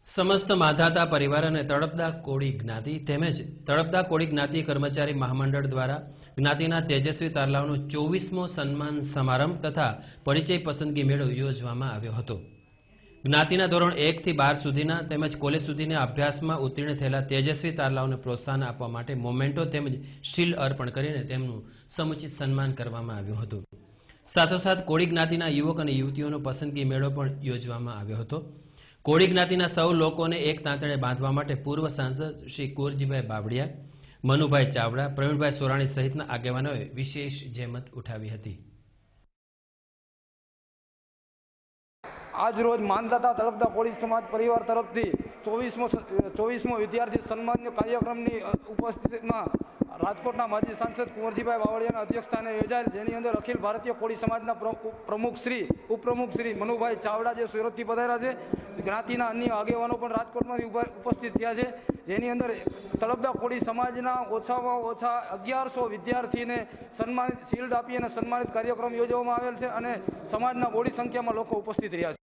समस्त माधाता परिवार અને તળપદા કોળી જ્ઞાતિ તેમજ તળપદા કોળી જ્ઞાતિ કર્મચારી મહામંડળ દ્વારા જ્ઞાતિના તેજસ્વી તારલાઓનો 24મો સન્માન સમારંભ તથા પરિચય પસંદગી મેળો યોજવામાં આવ્યો હતો। જ્ઞાતિના ધોરણ 1 થી 12 સુધીના તેમજ કોલેજ સુધીના અભ્યાસમાં ઉત્તીર્ણ થયેલા તેજસ્વી તારલાઓને પ્રોત્સાહન આપવા માટે મોમેન્ટો તેમજ શીલ્ડ અર્પણ કરીને તેમનું સમુચિત સન્માન કરવામાં આવ્યું હતું। સાથોસાથ કોળી જ્ઞાતિના યુવક અને યુવતીઓનો પસંદગી મેળો પણ યોજવામાં આવ્યો હતો। कोળી જ્ઞાતિના સૌ લોકોને એક તાંતણે બાંધવા માટે પૂર્વ સાંસદ શ્રી કુંવરજીભાઈ બાવળિયા, મનુભાઈ ચાવડા, પ્રવીણભાઈ સોરાણી સહિતના આગેવાનોએ વિશેષ જહેમત ઉઠાવી હતી। आज रोज मानदाता तड़पदा कोળી समाज परिवार तरफथी 24मो विद्यार्थी सन्मान कार्यक्रमनी उपस्थितिमां राजकोटना माजी सांसद कुंवरजीभाई बावळियाना अध्यक्षस्थाने योजाયેલ, જેની અંદર अखिल भारतीय कोળી समाजना प्रमुख श्री उपप्रमुख श्री मनुभाई चावड़ा जे सुरतथी पधार्या छे। ज्ञातिना अन्य આગેવાનો પણ રાજકોટમાંથી ઉપસ્થિત થયા છે, જેની અંદર તળપદા કોળી સમાજના ઓછામાં ઓછા 1100 વિદ્યાર્થીને સન્માનિત શિલ્ડ આપી અને સન્માનિત કાર્યક્રમ યોજવામાં આવેલ છે અને સમાજના બોડી સંખ્યામાં લોકો ઉપસ્થિત રહ્યા છે।